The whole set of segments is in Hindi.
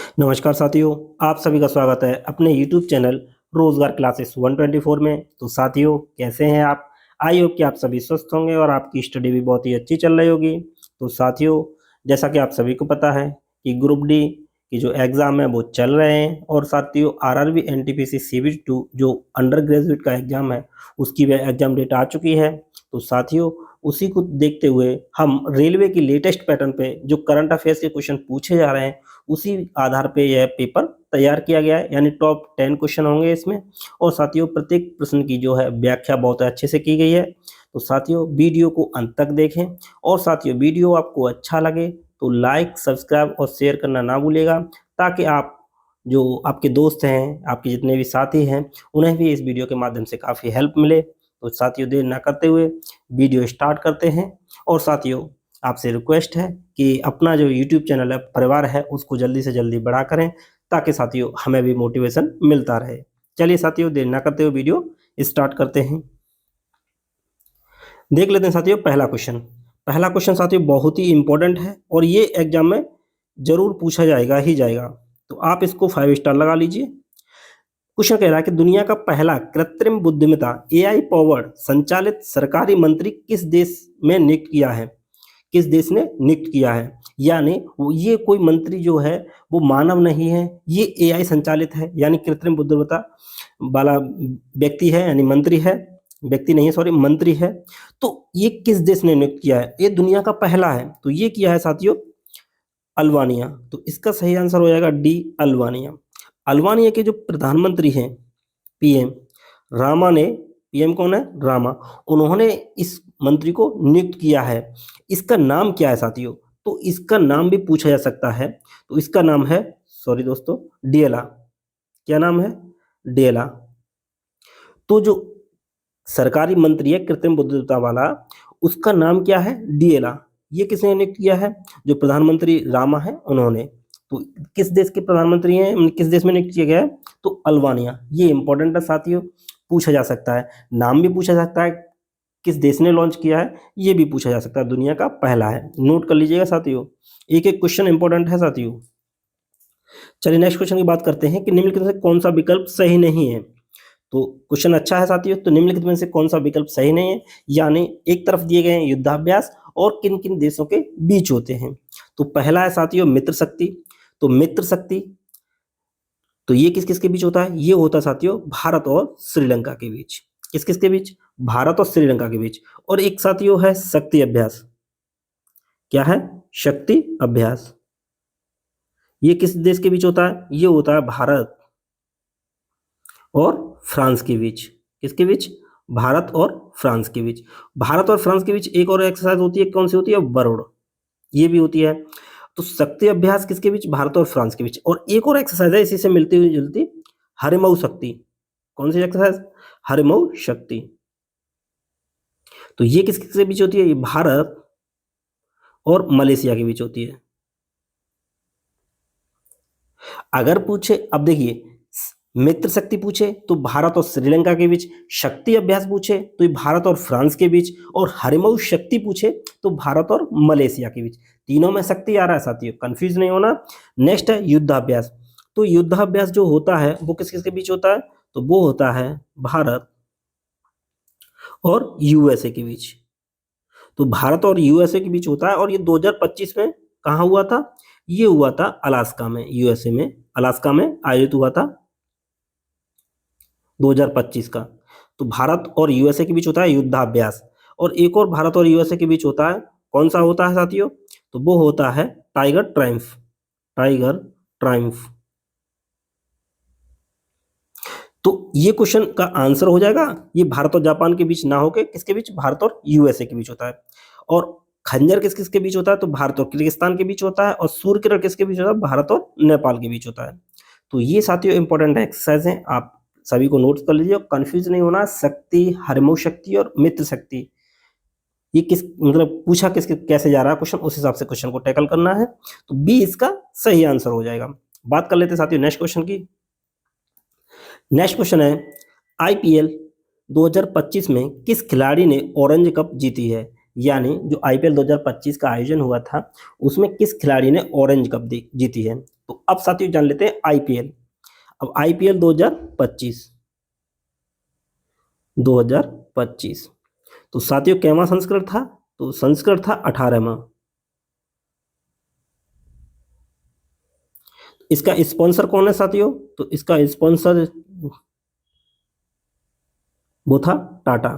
नमस्कार साथियों, आप सभी का स्वागत है अपने YouTube चैनल रोजगार क्लासेस 124 में। तो साथियों, कैसे हैं आप? आई होप कि आप सभी स्वस्थ होंगे और आपकी स्टडी भी बहुत ही अच्छी चल रही होगी। तो साथियों, जैसा कि आप सभी को पता है कि ग्रुप डी की जो एग्ज़ाम है वो चल रहे हैं और साथियों आरआरबी एनटीपीसी सीबीटी 2 जो अंडर ग्रेजुएट का एग्ज़ाम है उसकी वह एग्ज़ाम डेट आ चुकी है। तो साथियों, उसी को देखते हुए हम रेलवे की लेटेस्ट पैटर्न पे जो करंट अफेयर्स के क्वेश्चन पूछे जा रहे हैं उसी आधार पे यह पेपर तैयार किया गया है, यानी टॉप 10 क्वेश्चन होंगे इसमें। और साथियों, प्रत्येक प्रश्न की जो है व्याख्या बहुत अच्छे से की गई है। तो साथियों, वीडियो को अंत तक देखें और साथियों वीडियो आपको अच्छा लगे तो लाइक, सब्सक्राइब और शेयर करना ना भूलिएगा, ताकि आप जो आपके दोस्त हैं, आपके जितने भी साथी हैं, उन्हें भी इस वीडियो के माध्यम से काफ़ी हेल्प मिले। तो साथियों, देर ना करते हुए वीडियो स्टार्ट करते हैं। और साथियों, आपसे रिक्वेस्ट है कि अपना जो यूट्यूब चैनल है, परिवार है, उसको जल्दी से जल्दी बड़ा करें, ताकि साथियों हमें भी मोटिवेशन मिलता रहे। चलिए साथियों, देर ना करते हुए वीडियो स्टार्ट करते हैं। देख लेते हैं साथियों पहला क्वेश्चन। पहला क्वेश्चन साथियों बहुत ही इंपॉर्टेंट है और ये एग्जाम में जरूर पूछा जाएगा ही जाएगा, तो आप इसको 5 स्टार लगा लीजिए। क्वेश्चन कह रहा है कि दुनिया का पहला कृत्रिम बुद्धिमत्ता एआई पावर्ड संचालित सरकारी मंत्री किस देश में नियुक्त किया है? किस देश ने नियुक्त किया है? यानी ये कोई मंत्री जो है वो मानव नहीं है, ये एआई संचालित है, यानी कृत्रिम बुद्धिमत्ता वाला व्यक्ति है, यानी मंत्री है, व्यक्ति नहीं है सॉरी, मंत्री है। तो ये किस देश ने नियुक्त किया है? ये दुनिया का पहला है, तो ये किया है साथियों अल्बानिया। तो इसका सही आंसर हो जाएगा डी, अल्बानिया। अल्बानिया के जो प्रधानमंत्री हैं, पीएम रामा ने, पीएम कौन है? रामा, उन्होंने इस मंत्री को नियुक्त किया है। इसका नाम क्या है साथियों? तो इसका नाम भी पूछा जा सकता है, तो इसका नाम है, सॉरी दोस्तों, डिएला। क्या नाम है? डिएला। तो जो सरकारी मंत्री है कृत्रिम बुद्धिमत्ता वाला, उसका नाम क्या है? डिएला। ये किसने नियुक्त किया है? जो प्रधानमंत्री रामा है उन्होंने। तो किस देश के प्रधानमंत्री हैं, किस देश में नियुक्त किया गया है? तो अल्बानिया। ये इंपॉर्टेंट है साथियों, पूछा जा सकता है। नाम भी पूछा जा सकता है, किस देश ने लॉन्च किया है ये भी पूछा जा सकता है। दुनिया का पहला है, नोट कर लीजिएगा साथियों, एक एक क्वेश्चन इंपॉर्टेंट है साथियों। चलिए नेक्स्ट क्वेश्चन की बात करते हैं कि निम्नलिखित में से कौन सा विकल्प सही नहीं है। तो क्वेश्चन अच्छा है साथियों। तो निम्नलिखित में से कौन सा विकल्प सही नहीं है, यानी एक तरफ दिए गए हैं युद्धाभ्यास और किन किन देशों के बीच होते हैं। तो पहला है साथियों मित्र शक्ति। तो मित्र शक्ति, तो ये किस किस के बीच होता है? ये होता है साथियों भारत और श्रीलंका के बीच। किस किस के बीच? भारत और श्रीलंका के बीच। और एक साथियों है शक्ति अभ्यास। क्या है? शक्ति अभ्यास। ये किस देश के बीच होता है? ये होता है भारत और फ्रांस के बीच। किसके बीच? भारत और फ्रांस के बीच। भारत और फ्रांस के बीच एक और एक्सरसाइज होती है, कौन सी होती है? वरुण। ये भी होती है। तो शक्ति अभ्यास किसके बीच? भारत और फ्रांस के बीच। और एक और एक्सरसाइज है इसी से मिलती हुई जुलती, हरिमऊ शक्ति। कौन सी एक्सरसाइज? हरिमऊ शक्ति। तो ये किस किसके बीच होती है? ये भारत और मलेशिया के बीच होती है। अगर पूछे, अब देखिए, मित्र शक्ति पूछे तो भारत और श्रीलंका के बीच, शक्ति अभ्यास पूछे तो ये भारत और फ्रांस के बीच, और हरिमऊ शक्ति पूछे तो भारत और मलेशिया के बीच। तीनों में शक्ति आ रहा है साथियों, कंफ्यूज नहीं होना। नेक्स्ट है युद्धाभ्यास। तो युद्धाभ्यास जो होता है वो किस किस के बीच होता है? तो वो होता है भारत और यूएसए के बीच। तो भारत और यूएसए के बीच होता है, और ये 2025 में कहाँ हुआ था? ये हुआ था अलास्का में, यूएसए में, अलास्का में आयोजित हुआ था 2025 का। तो भारत और यूएसए के बीच होता है युद्धाभ्यास। और एक और भारत और यूएसए के बीच होता है, कौन सा होता है साथियों? तो वो होता है टाइगर ट्रायम्फ। Tiger Triumph. तो ये क्वेश्चन का आंसर हो जाएगा, ये भारत और जापान के बीच ना होके किसके बीच? भारत और यूएसए के बीच होता है। और खंजर किस किस के बीच होता है? तो भारत और किर्गिस्तान के बीच होता है। और सूर्य किरण किसके बीच होता है? भारत और नेपाल के बीच होता है। तो ये साथियों इंपॉर्टेंट एक्सरसाइज हैं, आप सभी को नोट्स कर लीजिए और कंफ्यूज नहीं होना। शक्ति, हरिमऊ शक्ति और मित्र शक्ति, ये किस मतलब पूछा किस कैसे जा रहा है क्वेश्चन, उस हिसाब से क्वेश्चन को टैकल करना है। तो बी इसका सही आंसर हो जाएगा। बात कर लेते हैं साथियों नेक्स्ट क्वेश्चन की। नेक्स्ट क्वेश्चन है आईपीएल 2025 में किस खिलाड़ी ने ऑरेंज कप जीती है? यानी जो आईपीएल 2025 का आयोजन हुआ था उसमें किस खिलाड़ी ने ऑरेंज कप जीती है? तो अब साथियों जान लेते हैं आईपीएल। अब आईपीएल 2025 तो साथियों कैवा संस्करण था? तो संस्करण था 18वां। इसका स्पॉन्सर कौन है साथियों? तो इसका स्पॉन्सर वो था टाटा।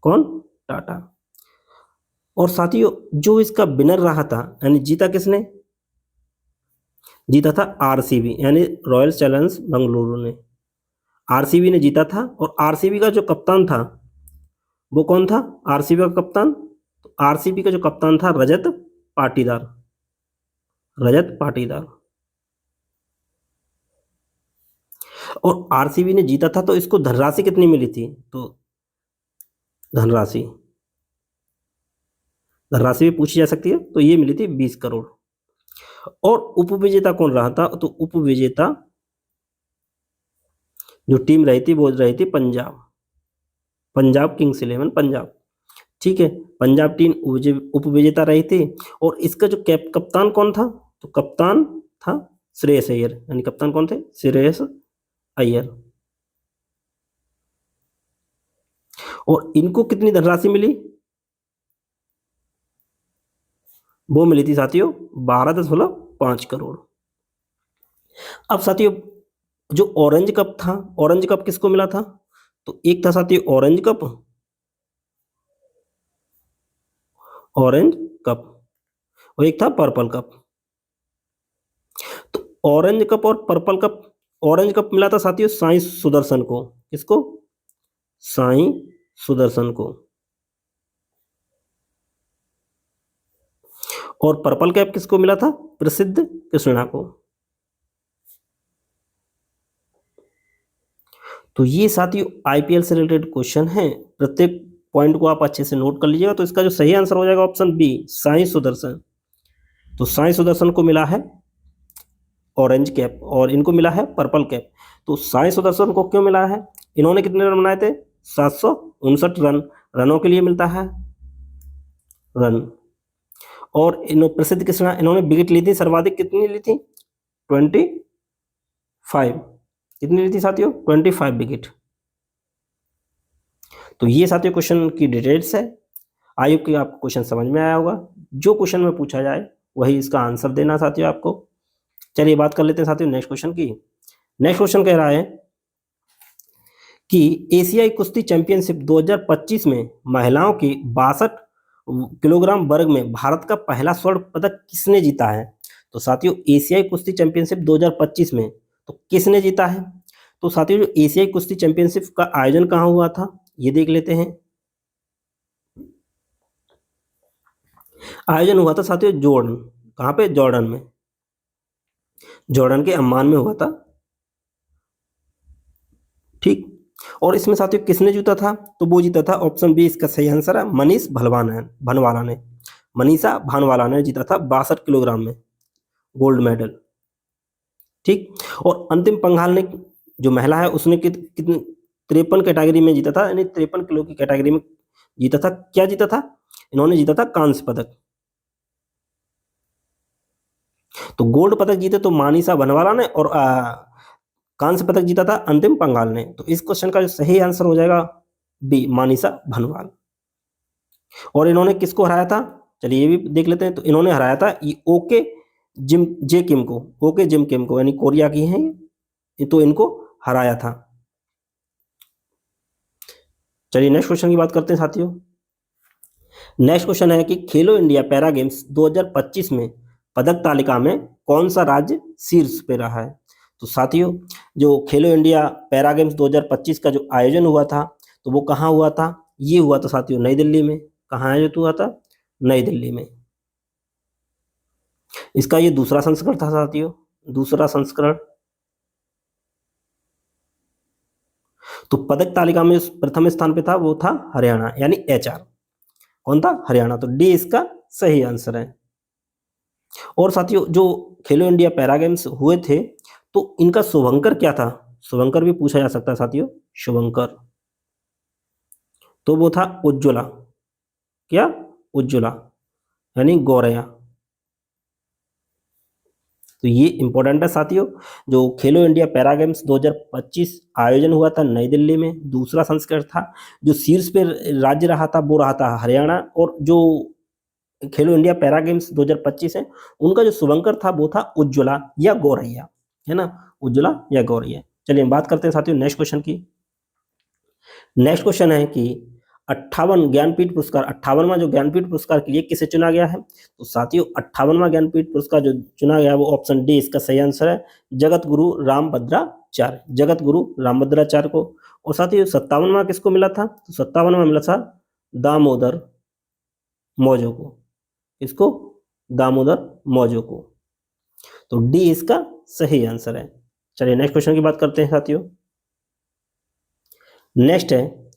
कौन? टाटा। और साथियों जो इसका विनर रहा था यानी जीता किसने? जीता था आरसीबी यानी रॉयल चैलेंजर्स बेंगलुरु ने। आरसीबी ने जीता था और आरसीबी का जो कप्तान था वो कौन था? आरसीबी का कप्तान, तो आरसीबी का जो कप्तान था रजत पाटीदार। रजत पाटीदार। और आरसीबी ने जीता था तो इसको धनराशि कितनी मिली थी? तो धनराशि धनराशि भी पूछी जा सकती है, तो ये मिली थी 20 करोड़। और उपविजेता कौन रहा था? तो उपविजेता जो टीम रही थी वो रही थी पंजाब किंग्स 11 पंजाब। ठीक है, पंजाब टीम उपविजेता रही थी। और इसका जो कप्तान कौन था? तो कप्तान था श्रेयस अय्यर। यानी कप्तान कौन थे? श्रेयस अय्यर। और इनको कितनी धनराशि मिली? वो मिली थी साथियों 12.5 करोड़। अब साथियों जो ऑरेंज कप था, ऑरेंज कप किसको मिला था? तो एक था साथियों ऑरेंज कप और एक था पर्पल कप। तो ऑरेंज कप और पर्पल कप, ऑरेंज कप मिला था साथियों साई सुदर्शन को। किसको? साई सुदर्शन को। और पर्पल कैप किसको मिला था? प्रसिद्ध कृष्णा को। तो ये साथियों आईपीएल से रिलेटेड क्वेश्चन है। प्रत्येक पॉइंट को आप अच्छे से नोट कर लीजिएगा। तो इसका जो सही आंसर हो जाएगा ऑप्शन बी, साई सुदर्शन। तो साई सुदर्शन को मिला है ऑरेंज कैप और इनको मिला है पर्पल कैप। तो साई सुदर्शन को क्यों मिला है? इन्होंने कितने रन बनाए थे? 759 रन। रनों के लिए मिलता है रन। और प्रसिद्ध कृष्णा, इन्होंने विकेट ली थी सर्वाधिक, कितनी ली थी? 25। कितनी ली थी साथियों? 25 विकेट। तो ये साथियों क्वेश्चन की डिटेल्स है। आई होप कि आपको क्वेश्चन समझ में आया होगा। जो क्वेश्चन में पूछा जाए वही इसका आंसर देना साथियों आपको। चलिए बात कर लेते हैं साथियों नेक्स्ट क्वेश्चन की। नेक्स्ट क्वेश्चन कह रहा है कि एशियाई कुश्ती चैंपियनशिप 2025 में महिलाओं की 62 किलोग्राम वर्ग में भारत का पहला स्वर्ण पदक किसने जीता है? तो साथियों एशियाई कुश्ती चैंपियनशिप 2025 में तो किसने जीता है? तो साथियों जो एशियाई कुश्ती चैंपियनशिप का आयोजन कहाँ हुआ था ये देख लेते हैं। आयोजन हुआ था साथियों जॉर्डन। कहाँ पे? जॉर्डन में। जॉर्डन के अम्मान में हुआ था। ठीक। और इसमें साथियों किसने जीता था? तो वो जीता था ऑप्शन बी इसका सही आंसर है मनीष भनवाला ने। मनीषा भानवाला ने जीता था 62 किलोग्राम में गोल्ड मेडल। ठीक। और अंतिम पंघाल ने जो महिला है उसने कितनी 53 कैटेगरी में जीता था, यानी 53 किलो की कैटेगरी में जीता था। क्या जीता था? इन्होंने जीता था कांस्य पदक। तो गोल्ड पदक जीते तो मानिसा भनवाला ने और कांस्य पदक जीता था अंतिम पंघाल ने। तो इस क्वेश्चन का जो सही आंसर हो जाएगा बी, मानिसा भनवाल। और इन्होंने किसको हराया था? चलिए ये भी देख लेते हैं। तो इन्होंने हराया था ओके जिम किम को, यानी कोरिया की हैं ये, तो इनको हराया था। चलिए नेक्स्ट क्वेश्चन की बात करते हैं साथियों। नेक्स्ट क्वेश्चन है कि खेलो इंडिया पैरा गेम्स 2025 में पदक तालिका में कौन सा राज्य शीर्ष पे रहा है? तो साथियों जो खेलो इंडिया पैरा गेम्स 2025 का जो आयोजन हुआ था तो वो कहाँ हुआ था? ये हुआ था साथियों नई दिल्ली में। कहाँ आयोजित हुआ था? नई दिल्ली में। इसका ये दूसरा संस्करण था साथियों, दूसरा संस्करण। तो पदक तालिका में प्रथम स्थान पे था वो था हरियाणा, यानी HR। कौन था? हरियाणा। तो डी इसका सही आंसर है। और साथियों जो खेलो इंडिया पैरा गेम्स हुए थे तो इनका शुभंकर क्या था? शुभंकर भी पूछा जा सकता है साथियों, शुभंकर। तो वो था उज्ज्वला। क्या? उज्ज्वला यानी गौरया। तो ये इंपॉर्टेंट है साथियों। जो खेलो इंडिया पैरा गेम्स 2025 आयोजन हुआ था नई दिल्ली में, दूसरा संस्करण था। जो शीर्ष पे राज्य रहा था वो रहा था हरियाणा, और जो खेलो इंडिया पैरा गेम्स 2025 है उनका जो शुभंकर था वो था उज्ज्वला या गौरैया, है ना, उज्ज्वला या गौरैया। चलिए हम बात करते हैं साथियों नेक्स्ट क्वेश्चन की। नेक्स्ट क्वेश्चन है कि 58 ज्ञानपीठ पुरस्कार, 58वां जो ज्ञानपीठ पुरस्कार के लिए किसे चुना गया है? तो साथियों 58वां ज्ञानपीठ पुरस्कार जो चुना गया है वो ऑप्शन डी इसका सही आंसर है, जगत गुरु रामभद्राचार्य, जगत गुरु रामभद्राचार्य को। और साथियों 57वां किसको मिला था? तो 57वां मिला था दामोदर मौर्य को। इसको दामोदर मौर्य को। तो डी इसका सही आंसर है। चलिए नेक्स्ट क्वेश्चन की बात करते हैं साथियों। नेक्स्ट है,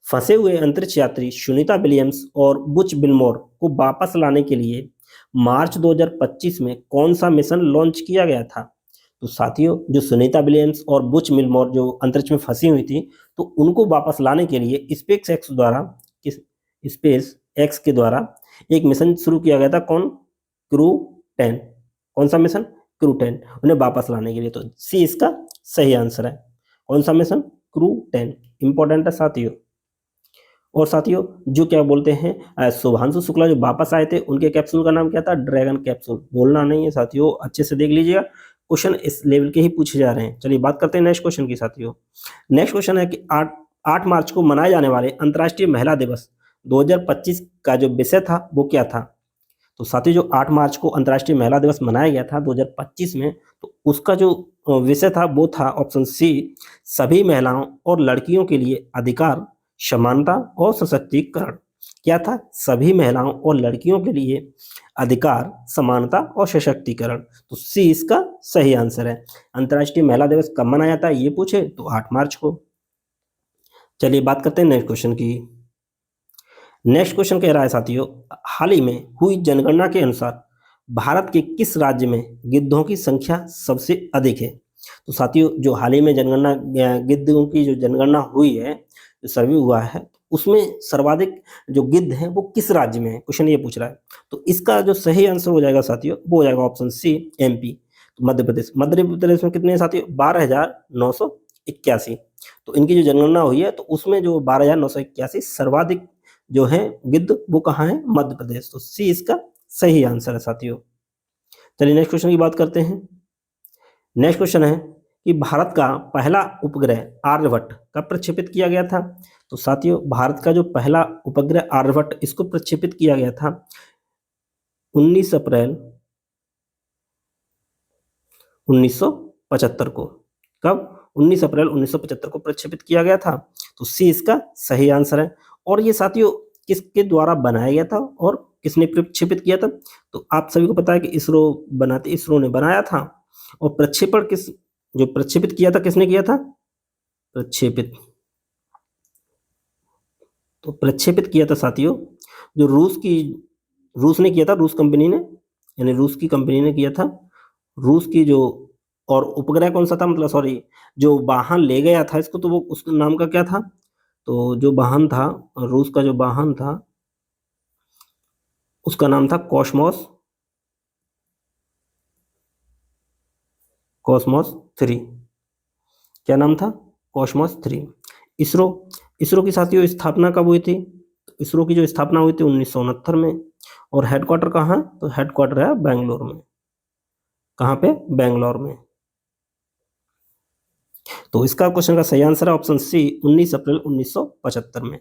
फंसे हुए अंतरिक्ष यात्री सुनीता विलियम्स और बुच विल्मोर को वापस लाने के लिए मार्च 2025 में कौन सा मिशन लॉन्च किया गया था? तो साथियों जो सुनीता विलियम्स और बुच विल्मोर जो अंतरिक्ष में फंसी हुई थी, तो उनको वापस लाने के लिए स्पेस एक्स द्वारा स्पेस एक्स के द्वारा एक मिशन शुरू किया गया था। कौन? क्रू 10। कौन सा मिशन? क्रू 10, उन्हें वापस लाने के लिए। तो सी इसका सही आंसर है। कौन सा मिशन? क्रू 10। इंपॉर्टेंट है साथियों। और साथियों जो क्या बोलते हैं शुभांशु शुक्ला जो वापस आए थे उनके कैप्सूल का नाम क्या था? Dragon capsule. बोलना नहीं है साथियों, अच्छे से देख लीजिएगा, क्वेश्चन इस लेवल के ही पूछे जा रहे हैं। चलिए बात करते हैं नेक्स्ट क्वेश्चन की साथियों। नेक्स्ट क्वेश्चन है कि 8 मार्च को मनाए जाने वाले अंतर्राष्ट्रीय महिला दिवस 2025 का जो विषय था वो क्या था? तो साथियों जो 8 मार्च को अंतर्राष्ट्रीय महिला दिवस मनाया गया था 2025 में, तो उसका जो विषय था वो था ऑप्शन सी, सभी महिलाओं और लड़कियों के लिए अधिकार, समानता और सशक्तिकरण। क्या था? सभी महिलाओं और लड़कियों के लिए अधिकार, समानता और सशक्तिकरण। तो सी इसका सही आंसर है। अंतर्राष्ट्रीय महिला दिवस कब मनाया जाता है ये पूछे तो 8 मार्च को। चलिए बात करते हैं नेक्स्ट क्वेश्चन की। नेक्स्ट क्वेश्चन कह रहा है साथियों, हाल ही में हुई जनगणना के अनुसार भारत के किस राज्य में गिद्धों की संख्या सबसे अधिक है? तो साथियों जो हाल ही में जनगणना गिद्धों की जो जनगणना हुई है, जो सर्वे हुआ है, उसमें सर्वाधिक जो गिद्ध हैं वो किस राज्य में है, क्वेश्चन ये पूछ रहा है। तो इसका जो सही आंसर हो जाएगा साथियों वो हो जाएगा ऑप्शन सी, एमपी। तो मध्य प्रदेश। मध्य प्रदेश में कितने हैं साथियों? 12,981। तो इनकी जो जनगणना हुई है तो उसमें जो 12,981 सर्वाधिक जो है गिद्ध वो कहाँ है? मध्य प्रदेश। तो सी इसका सही आंसर है साथियों। चलिए नेक्स्ट क्वेश्चन की बात करते हैं। नेक्स्ट क्वेश्चन है कि भारत का पहला उपग्रह आर्यभट्ट कब प्रक्षेपित किया गया था? तो साथियों भारत का जो पहला उपग्रह आर्यभट्ट इसको प्रक्षेपित किया गया था 19 अप्रैल 1975 को। कब? 19 अप्रैल 1975 को प्रक्षेपित किया गया था। तो सी इसका सही आंसर है। और ये साथियों किसके द्वारा बनाया गया था और किसने प्रक्षेपित किया था? तो आप सभी को पता है कि इसरो ने बनाया था। और प्रक्षेपण जो प्रक्षेपित किया था किसने किया था? प्रक्षेपित तो प्रक्षेपित किया था साथियों जो रूस ने किया था, रूस कंपनी ने, यानी रूस की कंपनी ने किया था। रूस की जो, और उपग्रह कौन सा था, मतलब सॉरी जो वाहन ले गया था इसको, तो वो उसका नाम का क्या था? तो जो वाहन था, रूस का जो वाहन था उसका नाम था कॉस्मोस 3। क्या नाम था? कॉस्मोस 3। इसरो की साथियों स्थापना कब हुई थी? इसरो की जो स्थापना हुई थी 1969 में। और हेडक्वार्टर कहाँ है? तो हेडक्वार्टर है बेंगलोर में। कहाँ पे? बेंगलोर में। तो इसका क्वेश्चन का सही आंसर है ऑप्शन सी, 19 अप्रैल 1975 में।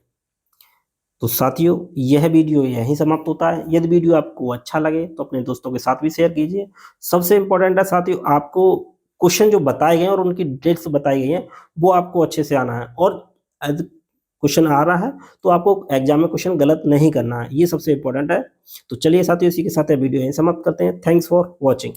तो साथियों यह वीडियो यहीं समाप्त होता है। यदि वीडियो आपको अच्छा लगे तो अपने दोस्तों के साथ भी शेयर कीजिए। सबसे इंपॉर्टेंट है साथियों आपको क्वेश्चन जो बताए गए हैं और उनकी डिटेल्स बताई गई हैं वो आपको अच्छे से आना है। और यदि क्वेश्चन आ रहा है तो आपको एग्जाम में क्वेश्चन गलत नहीं करना है, ये सबसे इंपॉर्टेंट है। तो चलिए साथियों इसी के साथ वीडियो यहीं समाप्त करते हैं। Thanks for watching.